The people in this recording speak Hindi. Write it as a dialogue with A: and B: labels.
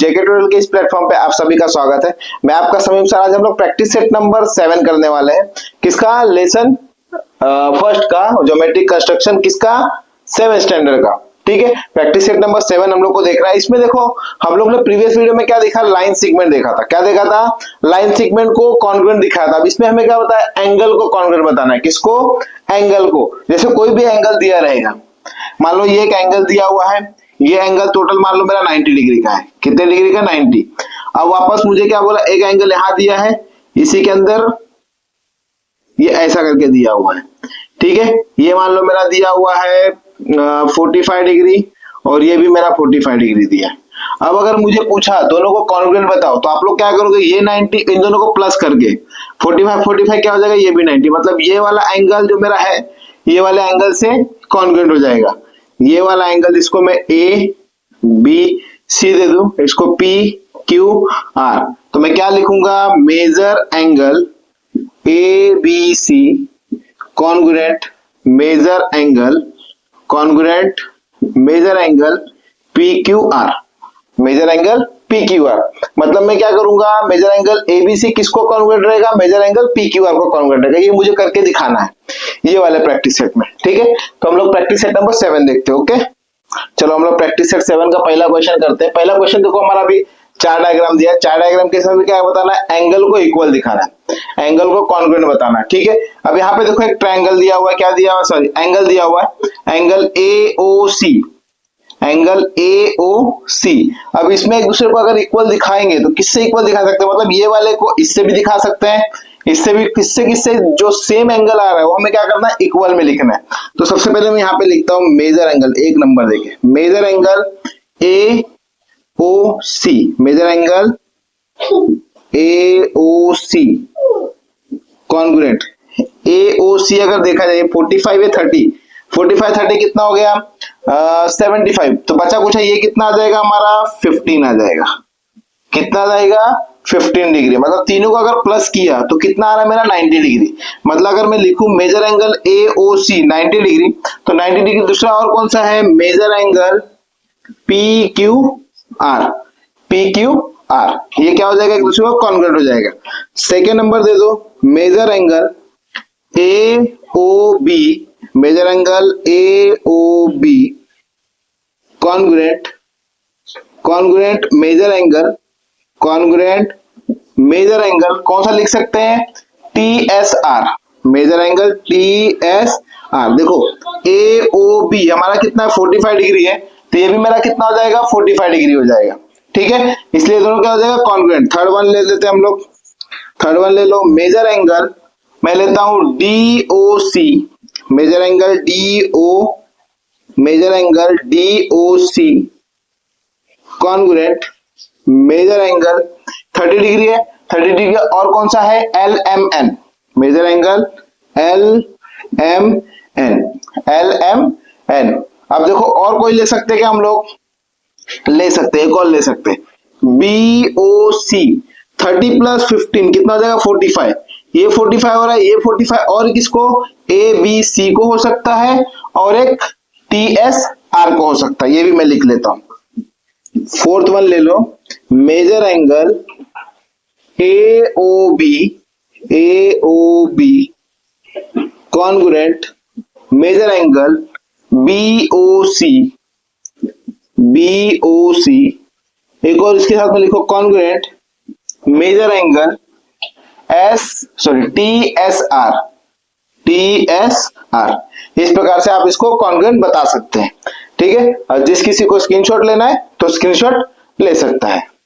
A: जेके ट्यूटोरियल के इस प्लेटफॉर्म पे आप सभी का स्वागत है। मैं आपका समीप सर। आज हम लोग प्रैक्टिस सेट नंबर 7 करने वाले हैं। किसका? लेसन फर्स्ट का ज्योमेट्रिक कंस्ट्रक्शन, किसका? 7th स्टैंडर्ड का। ठीक है, प्रैक्टिस सेट नंबर 7 हम लोग को देख रहा है। इसमें देखो हम लोग ने प्रीवियस वीडियो में क्या देखा? लाइन सेगमेंट देखा था। क्या देखा था? लाइन सेगमेंट को कॉन्ग्रुएंट दिखाया था। अब इसमें हमें क्या बताया? एंगल को कॉन्ग्रुएंट बताना है। किसको? एंगल को। जैसे कोई भी एंगल दिया रहेगा, मान लो ये एक एंगल दिया हुआ है, ये एंगल टोटल मान लो मेरा 90 डिग्री का है। कितने डिग्री का? 90। अब वापस मुझे क्या बोला? एक एंगल यहां दिया है, इसी के अंदर ये ऐसा करके दिया हुआ है। ठीक है, ये मान लो मेरा दिया हुआ है 45 डिग्री और ये भी मेरा 45 डिग्री दिया है। अब अगर मुझे पूछा दोनों को कॉन्ग्रुएंट बताओ, तो आप लोग क्या करोगे? ये 90 इन दोनों को प्लस करके 45 क्या हो जाएगा? ये भी 90। मतलब ये वाला एंगल जो मेरा है, ये वाले एंगल से कॉन्ग्रुएंट हो जाएगा। ये वाला एंगल, इसको मैं ए बी सी दे दूं, इसको पी क्यू आर। तो मैं क्या लिखूंगा? Major angle A B C congruent major angle congruent major angle P Q R. Major angle P Q R मतलब मैं क्या करूंगा? मेजर एंगल एबीसी किसको कॉन्ग्रुएंट रहेगा? Major angle P Q R को कॉन्ग्रुएंट रहेगा। ये मुझे करके दिखाना है ये वाले प्रैक्टिस सेट में। ठीक है, तो हम लोग प्रैक्टिस सेट नंबर 7 देखते हैं। ओके, चलो हम लोग प्रैक्टिस सेट 7 का पहला क्वेश्चन करते हैं। पहला क्वेश्चन देखो, हमारा अभी 4 डायग्राम दिया है। 4 डायग्राम के साथ क्या बताना है? एंगल को इक्वल दिखाना है, एंगल को कॉन्ग्रुएंट बताना है। ठीक है, अब यहाँ पे देखो एक ट्रायंगल दिया हुआ है। क्या दिया हुआ? सॉरी, एंगल दिया हुआ है, एंगल एओसी, एंगल एओसी। अब इसमें एक दूसरे को अगर इक्वल दिखाएंगे तो किससे इक्वल दिखा सकते हैं? मतलब ये वाले को इससे भी दिखा सकते हैं, इससे भी, किससे किससे? जो सेम एंगल आ रहा है वो हमें क्या करना है? इक्वल में लिखना है। तो सबसे पहले मैं यहाँ पे लिखता हूं मेजर एंगल। एक नंबर देखिए, measure angle A O C, measure angle A O C congruent. A O C अगर देखा जाए 45 या 30, 45 30 कितना हो गया? 75। तो बचा कुछ है, ये कितना आ जाएगा हमारा? 15 आ जाएगा। कितना आ जाएगा? 15 डिग्री। मतलब तीनों को अगर प्लस किया तो कितना आ रहा है मेरा? 90 डिग्री। मतलब अगर मैं लिखूं major angle A O C 90 degree, तो 90 डिग्री दूसरा और कौन सा है? Major angle P Q R, P Q R. ये क्या हो जाएगा? एक दूसरे को कॉन्ग्रुएंट हो जाएगा। सेकेंड नंबर दे दो, major angle A O B, major angle A O B congruent congruent major angle congruent major angle कौन सा लिख सकते हैं? T S R, major angle T S R. देखो ए ओ बी हमारा कितना है? 45 डिग्री है, तो ये भी मेरा कितना हो जाएगा? 45 डिग्री हो जाएगा। ठीक है, इसलिए दोनों क्या हो जाएगा? कॉन्ग्रुएंट। थर्ड वन ले लेते हैं हम लोग। थर्ड वन ले लो, मेजर एंगल मैं लेता हूं D O C, measure angle D O, measure angle D O C congruent major angle 30 degree है, 30 डिग्री। और कौन सा है? L M N, measure angle L M N, L M N. अब देखो और कोई ले सकते हैं क्या? हम लोग ले सकते हैं, एक और ले सकते हैं, बी ओ सी 30 प्लस 15 कितना हो जाएगा? 45। ये 45 हो रहा है, ये 45, और किसको? ए बी सी को हो सकता है और एक टी एस आर को हो सकता है। ये भी मैं लिख लेता हूं। फोर्थ वन ले लो, measure angle A O B congruent major angle B O C. एक और इसके साथ में लिखो congruent major angle T S R. इस प्रकार से आप इसको कॉन्ग्रुएंट बता सकते हैं। ठीक है, और जिस किसी को स्क्रीनशॉट लेना है तो स्क्रीनशॉट ले सकता है।